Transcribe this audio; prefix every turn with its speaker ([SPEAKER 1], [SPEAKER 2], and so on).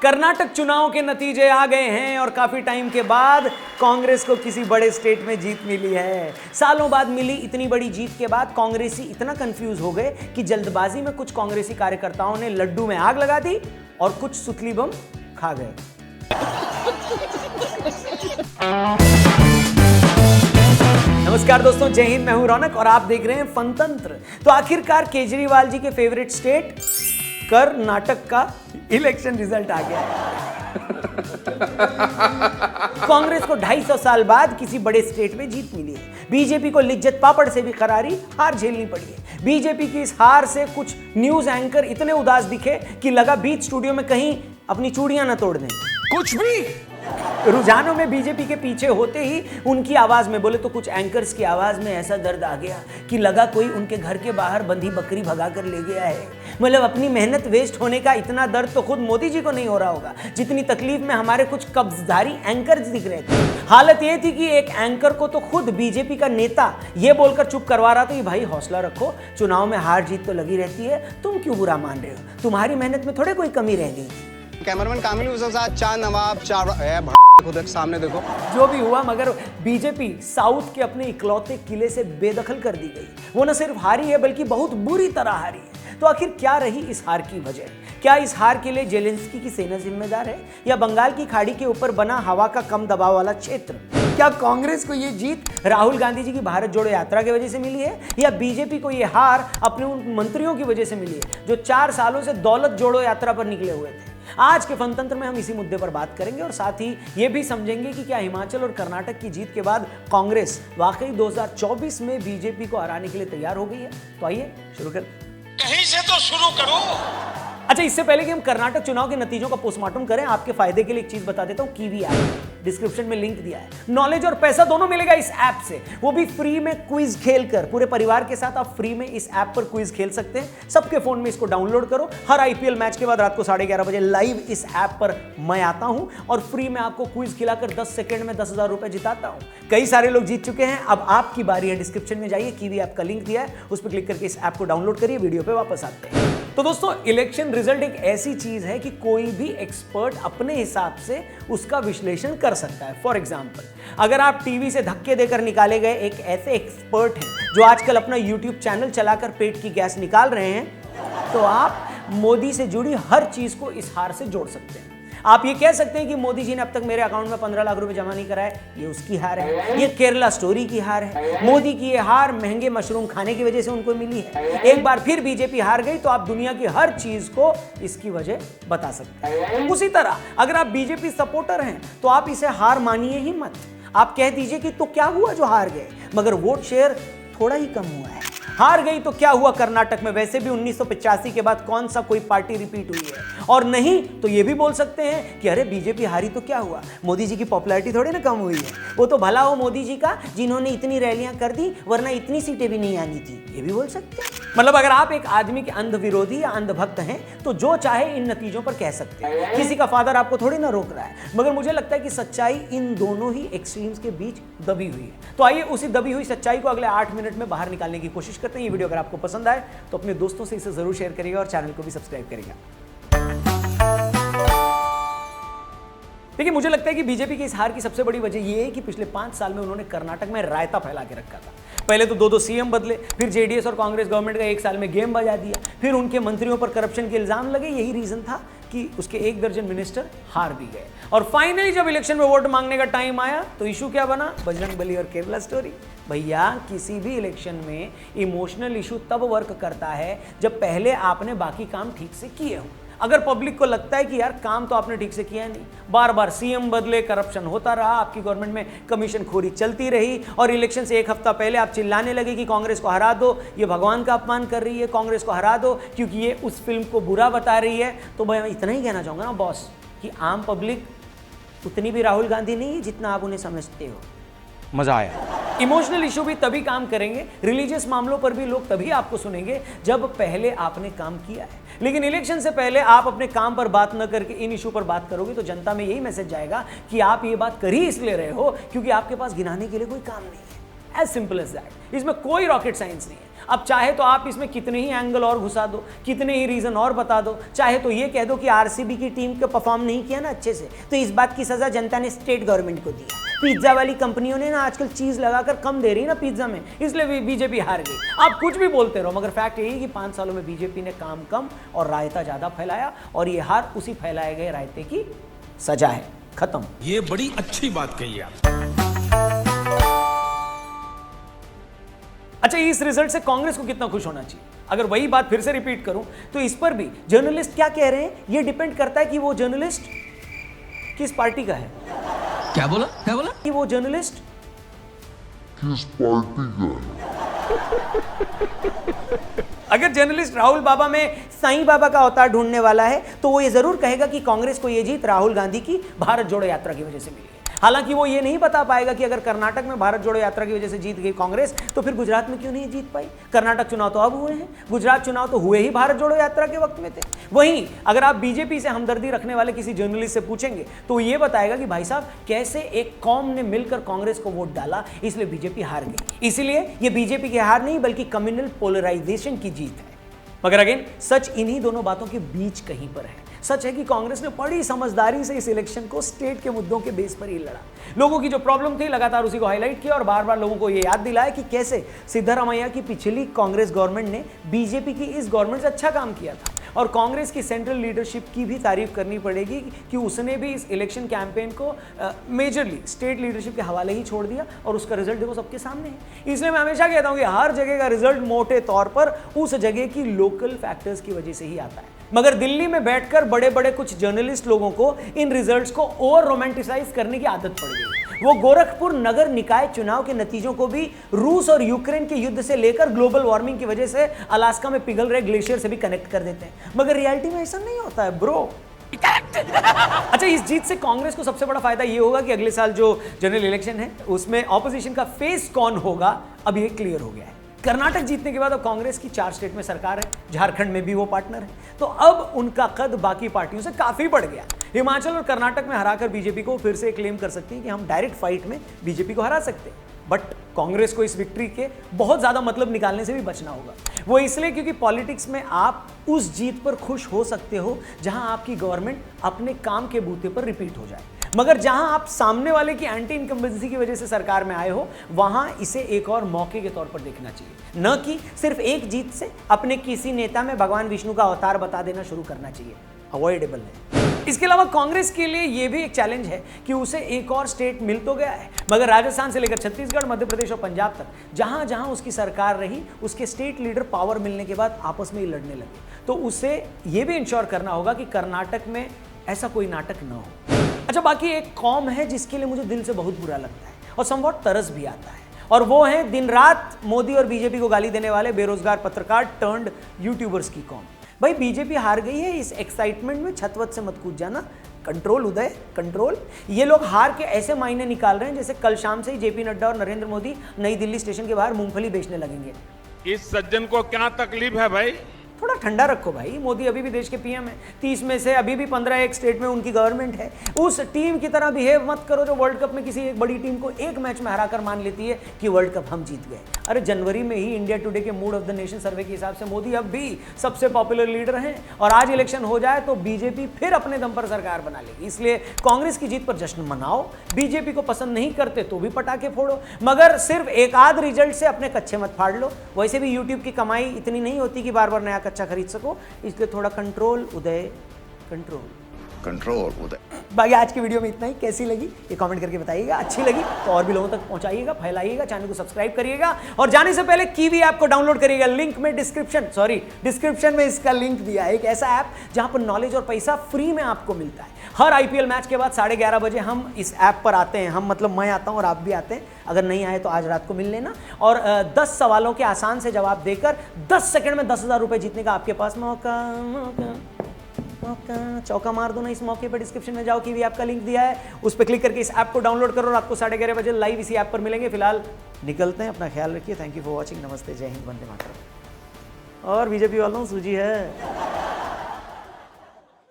[SPEAKER 1] कर्नाटक चुनाव के नतीजे आ गए हैं और काफी टाइम के बाद कांग्रेस को किसी बड़े स्टेट में जीत मिली है। सालों बाद मिली इतनी बड़ी जीत के बाद कांग्रेसी इतना कंफ्यूज हो गए कि जल्दबाजी में कुछ कांग्रेसी कार्यकर्ताओं ने लड्डू में आग लगा दी और कुछ सुतली बम खा गए। नमस्कार दोस्तों, जय हिंद। मैं हूं रौनक और आप देख रहे हैं फनतंत्र। तो आखिरकार केजरीवाल जी के फेवरेट स्टेट कर्नाटक का इलेक्शन रिजल्ट आ गया है। कांग्रेस को 250 साल बाद किसी बड़े स्टेट में जीत मिली है। बीजेपी को लिज्जत पापड़ से भी करारी हार झेलनी पड़ी है। बीजेपी की इस हार से कुछ न्यूज एंकर इतने उदास दिखे कि लगा बीच स्टूडियो में कहीं अपनी चूड़ियां न तोड़ दें।
[SPEAKER 2] कुछ भी
[SPEAKER 1] रुझानों में बीजेपी के पीछे होते ही उनकी आवाज में, बोले तो कुछ एंकर्स की आवाज में ऐसा दर्द आ गया कि लगा कोई उनके घर के बाहर बंधी बकरी भगा कर ले गया है। मतलब अपनी मेहनत वेस्ट होने का इतना दर्द तो खुद मोदी जी को नहीं हो रहा होगा जितनी तकलीफ में हमारे कुछ कब्जदारी एंकर्स दिख रहे थे। हालत यह थी कि एक एंकर को तो खुद बीजेपी का नेता ये बोलकर चुप करवा रहा था कि भाई हौसला रखो, चुनाव में हार जीत तो लगी रहती है, तुम क्यों बुरा मान रहे हो, तुम्हारी मेहनत में थोड़े कोई कमी रह गई।
[SPEAKER 2] कैमरामैन कामिल उसके साथ चार नवाब चार खुद सामने देखो।
[SPEAKER 1] जो भी हुआ, मगर बीजेपी साउथ के अपने इकलौते किले से बेदखल कर दी गई। वो न सिर्फ हारी है बल्कि बहुत बुरी तरह हारी है। तो आखिर क्या रही इस हार की वजह? क्या इस हार के लिए जेलेंस्की की सेना जिम्मेदार है या बंगाल की खाड़ी के ऊपर बना हवा का कम दबाव वाला क्षेत्र? क्या कांग्रेस को ये जीत राहुल गांधी जी की भारत जोड़ो यात्रा की वजह से मिली है या बीजेपी को ये हार अपने उन मंत्रियों की वजह से मिली है जो 4 सालों से दौलत जोड़ो यात्रा पर निकले हुए थे? आज के फनतंत्र में हम इसी मुद्दे पर बात करेंगे और साथ ही ये भी समझेंगे कि क्या हिमाचल और कर्नाटक की जीत के बाद कांग्रेस वाकई 2024 में बीजेपी को हराने के लिए तैयार हो गई है। तो आइए शुरू करें।
[SPEAKER 3] कहीं से तो शुरू करो।
[SPEAKER 1] अच्छा, इससे पहले कि हम कर्नाटक चुनाव के नतीजों का पोस्टमार्टम करें, आपके फायदे के लिए एक चीज बता देता हूं। कीवी ऐप, डिस्क्रिप्शन में लिंक दिया है। नॉलेज और पैसा दोनों मिलेगा इस ऐप से, वो भी फ्री में क्विज खेलकर। पूरे परिवार के साथ आप फ्री में इस ऐप पर क्विज खेल सकते हैं। सबके फोन में इसको डाउनलोड करो। हर आईपीएल मैच के बाद रात को 11:30 बजे लाइव इस ऐप पर मैं आता हूं और फ्री में आपको क्विज खिलाकर 10 सेकंड में 10,000 रुपए जिताता हूं। कई सारे लोग जीत चुके हैं, अब आपकी बारी है। डिस्क्रिप्शन में जाइए, कीवी ऐप का लिंक दिया है, उस पर क्लिक करके इस ऐप को डाउनलोड करिए। वीडियो पे वापस आते हैं। तो दोस्तों, इलेक्शन रिजल्ट एक ऐसी चीज है कि कोई भी एक्सपर्ट अपने हिसाब से उसका विश्लेषण कर सकता है। फॉर एग्जाम्पल, अगर आप टीवी से धक्के देकर निकाले गए एक ऐसे एक्सपर्ट हैं जो आजकल अपना यूट्यूब चैनल चलाकर पेट की गैस निकाल रहे हैं, तो आप मोदी से जुड़ी हर चीज को इस हार से जोड़ सकते हैं। आप ये कह सकते हैं कि मोदी जी ने अब तक मेरे अकाउंट में 15 लाख रुपए जमा नहीं कराए, ये उसकी हार है। ये केरला स्टोरी की हार है। मोदी की ये हार महंगे मशरूम खाने की वजह से उनको मिली है। एक बार फिर बीजेपी हार गई तो आप दुनिया की हर चीज को इसकी वजह बता सकते हैं। उसी तरह अगर आप बीजेपी सपोर्टर हैं तो आप इसे हार मानिए ही मत। आप कह दीजिए कि तो क्या हुआ जो हार गए, मगर वोट शेयर थोड़ा ही कम हुआ है। हार गई तो क्या हुआ कर्नाटक में? वैसे भी 1985 के बाद कौन सा कोई पार्टी रिपीट हुई है? और नहीं तो ये भी बोल सकते हैं कि अरे बीजेपी हारी तो क्या हुआ, मोदी जी की पॉपुलैरिटी थोड़ी ना कम हुई है। वो तो भला हो मोदी जी का जिन्होंने इतनी रैलियां कर दी, वरना इतनी सीटें भी नहीं आनी थी। ये भी बोल सकते हैं। मतलब अगर आप एक आदमी के अंध विरोधी या अंधभक्त हैं तो जो चाहे इन नतीजों पर कह सकते हैं। किसी का फादर आपको थोड़ी ना रोक रहा है। मगर मुझे लगता है कि सच्चाई इन दोनों ही एक्सट्रीम्स के बीच दबी हुई है। तो आइए उसी दबी हुई सच्चाई को अगले 8 मिनट में बाहर निकालने की कोशिश करते हैं। ये वीडियो अगर आपको पसंद आए तो अपने दोस्तों से इसे जरूर शेयर करिएगा और चैनल को भी सब्सक्राइब करिएगा। देखिए, मुझे लगता है कि बीजेपी की इस हार की सबसे बड़ी वजह यह है कि पिछले 5 साल में उन्होंने कर्नाटक में रायता फैला के रखा था। पहले तो 2 सीएम बदले, फिर जेडीएस और कांग्रेस गवर्नमेंट का 1 साल में गेम बजा दिया, फिर उनके मंत्रियों पर करप्शन के इल्जाम लगे। यही रीजन था कि उसके 1 दर्जन मिनिस्टर हार भी गए। और फाइनली जब इलेक्शन में वोट मांगने का टाइम आया तो इशू क्या बना? बजरंगबली और केरला स्टोरी। भैया, किसी भी इलेक्शन में इमोशनल इशू तब वर्क करता है जब पहले आपने बाकी काम ठीक से किए हो। अगर पब्लिक को लगता है कि यार काम तो आपने ठीक से किया नहीं, बार बार सीएम बदले, करप्शन होता रहा, आपकी गवर्नमेंट में कमीशन खोरी चलती रही और इलेक्शन से 1 हफ्ता पहले आप चिल्लाने लगे कि कांग्रेस को हरा दो, ये भगवान का अपमान कर रही है, कांग्रेस को हरा दो क्योंकि ये उस फिल्म को बुरा बता रही है, तो मैं इतना ही कहना चाहूँगा ना बॉस कि आम पब्लिक उतनी भी राहुल गांधी नहीं है जितना आप उन्हें समझते हो।
[SPEAKER 2] मजा आया।
[SPEAKER 1] इमोशनल इशू भी तभी काम करेंगे, रिलीजियस मामलों पर भी लोग तभी आपको सुनेंगे जब पहले आपने काम किया है। लेकिन इलेक्शन से पहले आप अपने काम पर बात न करके इन इशू पर बात करोगे तो जनता में यही मैसेज जाएगा कि आप ये बात कर ही इसलिए रहे हो क्योंकि आपके पास गिनाने के लिए कोई काम नहीं है। As simple as that. इसमें कोई रॉकेट साइंस नहीं है। अब चाहे तो आप इसमें कितने ही एंगल और घुसा दो, कितने ही रीजन और बता दो, चाहे तो ये कह दो कि आरसीबी की टीम को परफॉर्म नहीं किया ना अच्छे से, तो इस बात की सजा जनता ने स्टेट गवर्नमेंट को दी। पिज्जा वाली कंपनियों ने ना आजकल चीज लगाकर कम दे रही ना पिज्जा में, इसलिए बीजेपी हार गई। आप कुछ भी बोलते रहो, मगर फैक्ट यही कि 5 सालों में बीजेपी ने काम कम और रायता ज्यादा फैलाया, और ये हार उसी फैलाए गए रायते की सजा है। खत्म।
[SPEAKER 3] ये बड़ी अच्छी बात कही आप।
[SPEAKER 1] अच्छा, इस रिजल्ट से कांग्रेस को कितना खुश होना चाहिए? अगर वही बात फिर से रिपीट करूं तो इस पर भी जर्नलिस्ट क्या कह रहे हैं, यह डिपेंड करता है कि वो जर्नलिस्ट किस पार्टी का है।
[SPEAKER 4] क्या बोला
[SPEAKER 1] कि वो जर्नलिस्ट
[SPEAKER 5] किस पार्टी का है।
[SPEAKER 1] अगर जर्नलिस्ट राहुल बाबा में साईं बाबा का अवतार ढूंढने वाला है तो वो ये जरूर कहेगा कि कांग्रेस को ये जीत राहुल गांधी की भारत जोड़ो यात्रा की वजह से मिली है। हालांकि वो ये नहीं बता पाएगा कि अगर कर्नाटक में भारत जोड़ो यात्रा की वजह से जीत गई कांग्रेस, तो फिर गुजरात में क्यों नहीं जीत पाई। कर्नाटक चुनाव तो अब हुए हैं, गुजरात चुनाव तो हुए ही भारत जोड़ो यात्रा के वक्त में थे। वहीं अगर आप बीजेपी से हमदर्दी रखने वाले किसी जर्नलिस्ट से पूछेंगे तो ये बताएगा कि भाई साहब कैसे एक कौम ने मिलकर कांग्रेस को वोट डाला, इसलिए बीजेपी हार गई। इसलिए ये बीजेपी की हार नहीं बल्कि कम्युनल पोलराइजेशन की जीत है। मगर अगेन सच इन्हीं दोनों बातों के बीच कहीं पर है। सच है कि कांग्रेस ने बड़ी समझदारी से इस इलेक्शन को स्टेट के मुद्दों के बेस पर ही लड़ा। लोगों की जो प्रॉब्लम थी लगातार उसी को हाईलाइट किया और बार बार लोगों को यह याद दिलाया कि कैसे सिद्धारमैया की पिछली कांग्रेस गवर्नमेंट ने बीजेपी की इस गवर्नमेंट से अच्छा काम किया था। और कांग्रेस की सेंट्रल लीडरशिप की भी तारीफ करनी पड़ेगी कि उसने भी इस इलेक्शन कैंपेन को मेजरली स्टेट लीडरशिप के हवाले ही छोड़ दिया, और उसका रिजल्ट देखो सबके सामने है। इसलिए मैं हमेशा कहता हूं कि हर जगह का रिजल्ट मोटे तौर पर उस जगह की लोकल फैक्टर्स की वजह से ही आता है। मगर दिल्ली में बैठकर बड़े बड़े कुछ जर्नलिस्ट लोगों को इन रिजल्ट्स को ओवर रोमांटिसाइज करने की आदत पड़ गई। वो गोरखपुर नगर निकाय चुनाव के नतीजों को भी रूस और यूक्रेन के युद्ध से लेकर ग्लोबल वार्मिंग की वजह से अलास्का में पिघल रहे ग्लेशियर से भी कनेक्ट कर देते हैं। मगर रियलिटी में ऐसा नहीं होता है ब्रो। अच्छा, इस जीत से कांग्रेस को सबसे बड़ा फायदा ये होगा कि अगले साल जो जनरल इलेक्शन है उसमें ऑपोजिशन का फेस कौन होगा अब ये क्लियर हो गया है। कर्नाटक जीतने के बाद अब कांग्रेस की 4 स्टेट में सरकार है, झारखंड में भी वो पार्टनर है, तो अब उनका कद बाकी पार्टियों से काफी बढ़ गया। हिमाचल और कर्नाटक में हराकर बीजेपी को फिर से क्लेम कर सकती है कि हम डायरेक्ट फाइट में बीजेपी को हरा सकते हैं। बट कांग्रेस को इस विक्ट्री के बहुत ज्यादा मतलब निकालने से भी बचना होगा। वो इसलिए क्योंकि पॉलिटिक्स में आप उस जीत पर खुश हो सकते हो जहां आपकी गवर्नमेंट अपने काम के बूते पर रिपीट हो जाए, मगर जहां आप सामने वाले की एंटी इनकम्बेंसी की वजह से सरकार में आए हो वहां इसे एक और मौके के तौर पर देखना चाहिए, न कि सिर्फ एक जीत से अपने किसी नेता में भगवान विष्णु का अवतार बता देना शुरू करना चाहिए। अवॉइडेबल है। इसके अलावा कांग्रेस के लिए यह भी एक चैलेंज है कि उसे एक और स्टेट मिल तो गया है, मगर राजस्थान से लेकर छत्तीसगढ़, मध्य प्रदेश और पंजाब तक जहां जहां उसकी सरकार रही, उसके स्टेट लीडर पावर मिलने के बाद आपस में ही लड़ने लगे। तो उसे यह भी इंश्योर करना होगा कि कर्नाटक में ऐसा कोई नाटक न हो। अच्छा, बाकी एक कौम है जिसके लिए मुझे दिल से बहुत बुरा लगता है और समवॉट तरस भी आता है, और वो है दिन रात मोदी और बीजेपी को गाली देने वाले बेरोजगार पत्रकार टर्न्ड यूट्यूबर्स की कौम। भाई बीजेपी हार गई है, इस एक्साइटमेंट में छत वत से मत कूद जाना। कंट्रोल उदय, कंट्रोल। ये लोग हार के ऐसे मायने निकाल रहे हैं जैसे कल शाम से ही जेपी नड्डा और नरेंद्र मोदी नई दिल्ली स्टेशन के बाहर मूंगफली बेचने लगेंगे।
[SPEAKER 3] इस सज्जन को क्या तकलीफ है भाई?
[SPEAKER 1] थोड़ा ठंडा रखो भाई, मोदी अभी भी देश के पीएम है, 30 में से अभी भी 15 एक स्टेट में उनकी गवर्नमेंट है। उस टीम की तरह बिहेव मत करो जो वर्ल्ड कप में किसी एक बड़ी टीम को एक मैच में हराकर मान लेती है कि वर्ल्ड कप हम जीत गए। अरे जनवरी में ही इंडिया टुडे के मूड ऑफ द नेशन सर्वे के हिसाब से मोदी अब भी सबसे पॉपुलर लीडर हैं, और आज इलेक्शन हो जाए तो बीजेपी फिर अपने दम पर सरकार बना लेगी। इसलिए कांग्रेस की जीत पर जश्न मनाओ, बीजेपी को पसंद नहीं करते तो भी पटाखे फोड़ो, मगर सिर्फ एक आध रिजल्ट से अपने कच्चे मत फाड़ लो। वैसे भी यूट्यूब की कमाई इतनी नहीं होती कि बार बार नया कच्चा खरीद सको, इसलिए थोड़ा कंट्रोल उदय, कंट्रोल उदय। बाकी आज की वीडियो में इतना ही। कैसी लगी ये कमेंट करके बताइएगा, अच्छी लगी तो और भी लोगों तक पहुंचाइएगा, फैलाइएगा, चैनल को सब्सक्राइब करिएगा, और जाने से पहले कीवी ऐप को डाउनलोड करिएगा। लिंक में डिस्क्रिप्शन में इसका लिंक दिया है। एक ऐसा ऐप जहां पर नॉलेज और पैसा फ्री में आपको मिलता है। हर आईपीएल मैच के बाद 11:30 बजे हम इस ऐप पर आते हैं। हम मतलब मैं आता हूं और आप भी आते हैं। अगर नहीं आए तो आज रात को मिल लेना, और 10 सवालों के आसान से जवाब देकर 10 सेकंड में 10,000 रुपए जीतने का आपके पास मौका। चौका मार दो ना इस मौके पर। डिस्क्रिप्शन में जाओ, कीवी ऐप का लिंक दिया है, उस पर क्लिक करके इस ऐप को डाउनलोड करो। रात को 11:30 बजे लाइव इसी ऐप पर मिलेंगे। फिलहाल निकलते हैं, अपना ख्याल रखिए। Thank you for watching. नमस्ते, जय हिंद, वंदे मातरम। और बीजेपी वालों सूजी है।